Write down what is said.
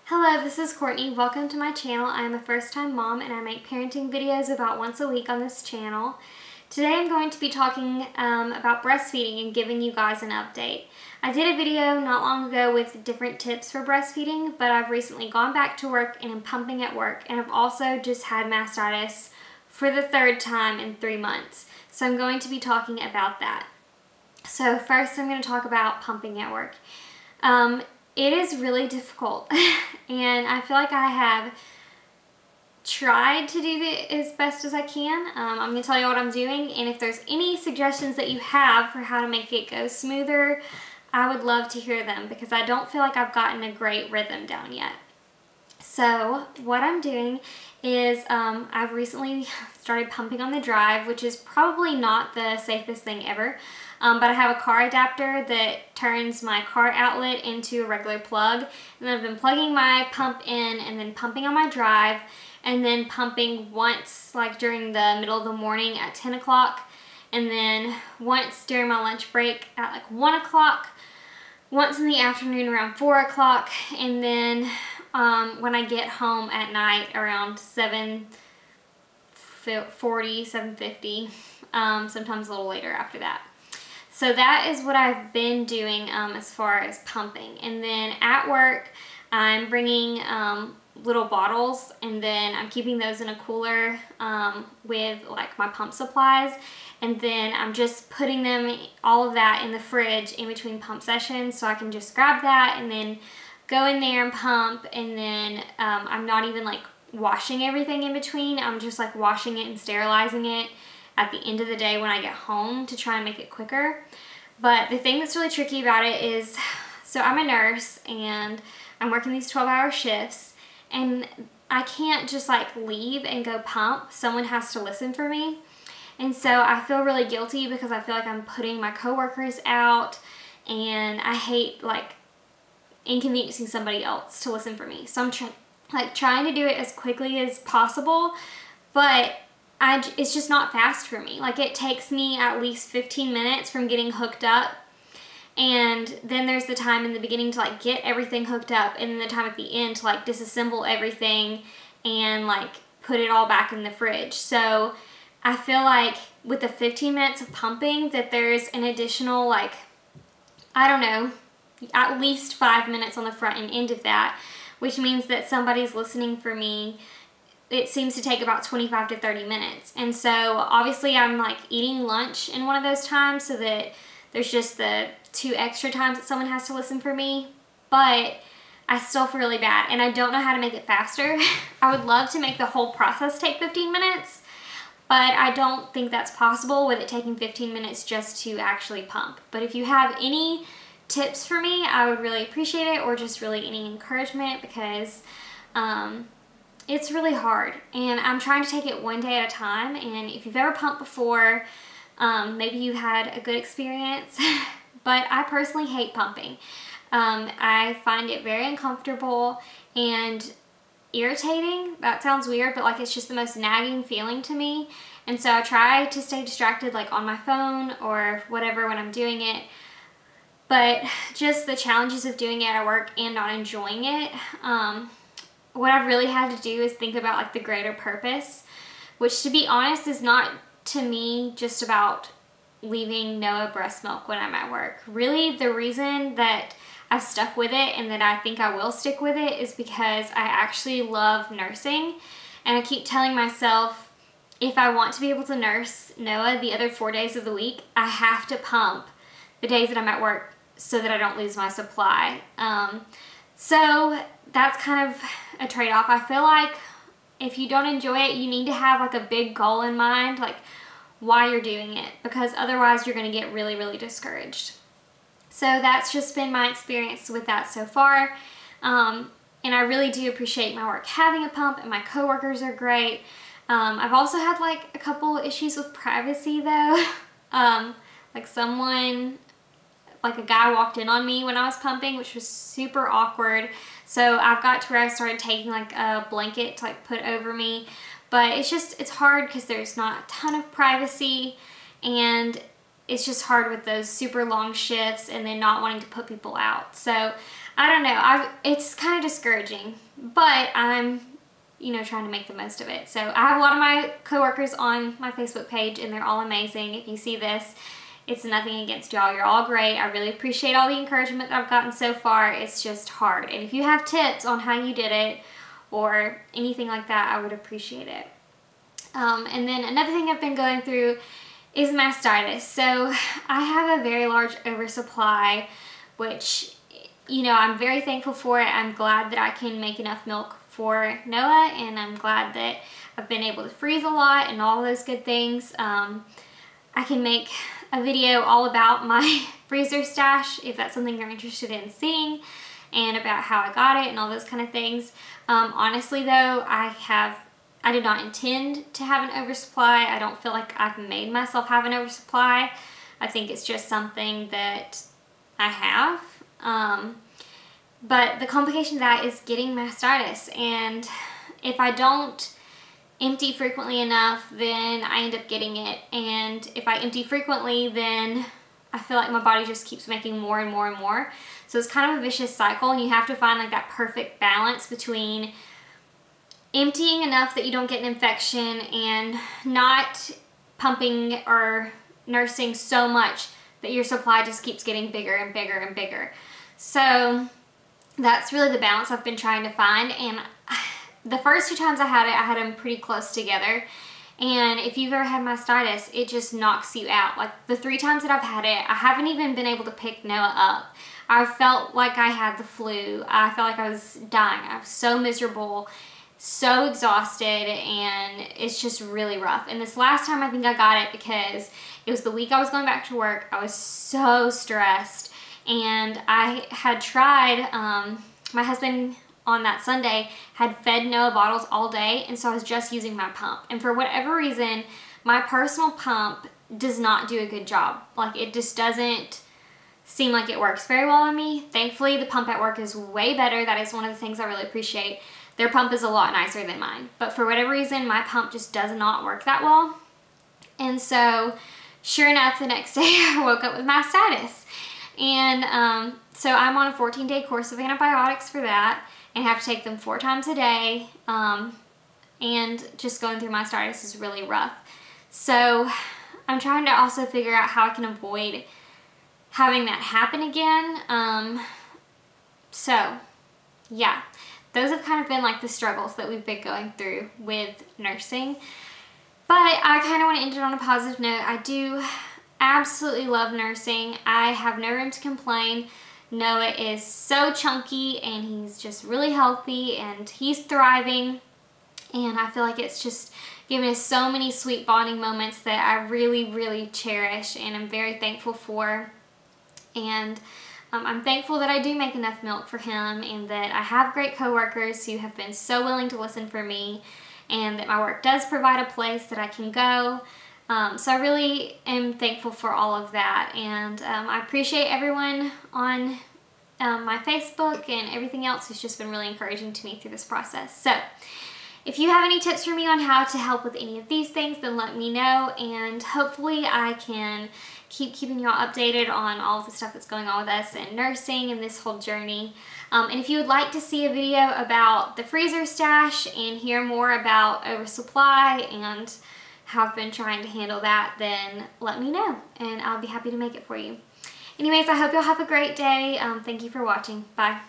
Hello, this is Courtney. Welcome to my channel. I am a first-time mom and I make parenting videos about once a week on this channel. Today I'm going to be talking about breastfeeding and giving you guys an update. I did a video not long ago with different tips for breastfeeding, but I've recently gone back to work and am pumping at work, and I've also just had mastitis for the third time in 3 months. So I'm going to be talking about that. So first I'm going to talk about pumping at work. It is really difficult and I feel like I have tried to do it as best as I can. I'm going to tell you what I'm doing, and if there's any suggestions that you have for how to make it go smoother, I would love to hear them because I don't feel like I've gotten a great rhythm down yet. So what I'm doing is I've recently started pumping on the drive, which is probably not the safest thing ever. But I have a car adapter that turns my car outlet into a regular plug. And then I've been plugging my pump in and then pumping on my drive, and then pumping once like during the middle of the morning at 10 o'clock, and then once during my lunch break at like 1 o'clock, once in the afternoon around 4 o'clock, and then when I get home at night around 7:40, 7:50, sometimes a little later after that. So that is what I've been doing as far as pumping. And then at work, I'm bringing little bottles, and then I'm keeping those in a cooler with like my pump supplies. And then I'm just putting them, all of that, in the fridge in between pump sessions, so I can just grab that and then go in there and pump. And then I'm not even like washing everything in between. I'm just like washing it and sterilizing it at the end of the day when I get home to try and make it quicker. But the thing that's really tricky about it is, so I'm a nurse and I'm working these 12-hour shifts, and I can't just like leave and go pump. Someone has to listen for me. And so I feel really guilty because I feel like I'm putting my coworkers out, and I hate like inconveniencing somebody else to listen for me. So I'm trying to do it as quickly as possible, but it's just not fast for me. Like, it takes me at least 15 minutes from getting hooked up, and then there's the time in the beginning to like get everything hooked up, and then the time at the end to like disassemble everything and like put it all back in the fridge. So I feel like with the 15 minutes of pumping that there's an additional, like, I don't know, at least 5 minutes on the front and end of that, which means that somebody's listening for me. It seems to take about 25 to 30 minutes. And so obviously I'm like eating lunch in one of those times, so that there's just the 2 extra times that someone has to listen for me. But I still feel really bad, and I don't know how to make it faster. I would love to make the whole process take 15 minutes, but I don't think that's possible with it taking 15 minutes just to actually pump. But if you have any tips for me, I would really appreciate it, or just really any encouragement, because it's really hard, and I'm trying to take it one day at a time. And if you've ever pumped before, maybe you had a good experience, but I personally hate pumping. I find it very uncomfortable and irritating. That sounds weird, but like it's just the most nagging feeling to me. And so I try to stay distracted, like on my phone or whatever when I'm doing it. But just the challenges of doing it at work and not enjoying it, what I've really had to do is think about like the greater purpose, which, to be honest, is not to me just about leaving Noah breast milk when I'm at work. Really, the reason that I've stuck with it and that I think I will stick with it is because I actually love nursing, and I keep telling myself, if I want to be able to nurse Noah the other 4 days of the week, I have to pump the days that I'm at work so that I don't lose my supply. So that's kind of a trade-off. I feel like if you don't enjoy it, you need to have like a big goal in mind, like why you're doing it, because otherwise you're going to get really, really discouraged. So that's just been my experience with that so far. And I really do appreciate my work having a pump, and my coworkers are great. I've also had like a couple issues with privacy though. Like a guy walked in on me when I was pumping, which was super awkward. So I've got to where I started taking like a blanket to like put over me. But it's hard because there's not a ton of privacy, and it's just hard with those super long shifts and then not wanting to put people out. So I don't know. It's kind of discouraging, but I'm, you know, trying to make the most of it. So I have a lot of my coworkers on my Facebook page, and they're all amazing. If you see this, it's nothing against y'all. You're all great. I really appreciate all the encouragement that I've gotten so far. It's just hard. And if you have tips on how you did it or anything like that, I would appreciate it. And then another thing I've been going through is mastitis. So I have a very large oversupply, which, you know, I'm very thankful for it. I'm glad that I can make enough milk for Noah, and I'm glad that I've been able to freeze a lot and all those good things. I can make a video all about my freezer stash if that's something you're interested in seeing, and about how I got it and all those kind of things. Honestly though, I did not intend to have an oversupply. I don't feel like I've made myself have an oversupply. I think it's just something that I have. But the complication of that is getting mastitis, and if I don't empty frequently enough, then I end up getting it. And if I empty frequently, then I feel like my body just keeps making more and more and more. So it's kind of a vicious cycle, and you have to find like that perfect balance between emptying enough that you don't get an infection and not pumping or nursing so much that your supply just keeps getting bigger and bigger and bigger. So that's really the balance I've been trying to find. And the first 2 times I had them pretty close together. And if you've ever had mastitis, it just knocks you out. Like the 3 times that I've had it, I haven't even been able to pick Noah up. I felt like I had the flu. I felt like I was dying. I was so miserable, so exhausted, and it's just really rough. And this last time I think I got it because it was the week I was going back to work. I was so stressed, and I had tried, my husband on that Sunday had fed Noah bottles all day, and so I was just using my pump. And for whatever reason, my personal pump does not do a good job. Like, it just doesn't seem like it works very well on me. Thankfully, the pump at work is way better. That is one of the things I really appreciate. Their pump is a lot nicer than mine. But for whatever reason, my pump just does not work that well. And so, sure enough, the next day I woke up with mastitis. And so I'm on a 14-day course of antibiotics for that, and have to take them 4 times a day. And just going through mastitis is really rough. So I'm trying to also figure out how I can avoid having that happen again. So yeah, those have kind of been like the struggles that we've been going through with nursing. But I kind of want to end it on a positive note. I do absolutely love nursing. I have no room to complain. Noah is so chunky, and he's just really healthy, and he's thriving. And I feel like it's just given us so many sweet bonding moments that I really, really cherish, and I'm very thankful for. And I'm thankful that I do make enough milk for him, and that I have great coworkers who have been so willing to listen for me, and that my work does provide a place that I can go. So I really am thankful for all of that, and I appreciate everyone on my Facebook and everything else who's just been really encouraging to me through this process. So if you have any tips for me on how to help with any of these things, then let me know, and hopefully I can keeping you all updated on all of the stuff that's going on with us and nursing and this whole journey. And if you would like to see a video about the freezer stash and hear more about oversupply and how I've been trying to handle that, then let me know, and I'll be happy to make it for you. Anyways, I hope you'll have a great day. Thank you for watching. Bye.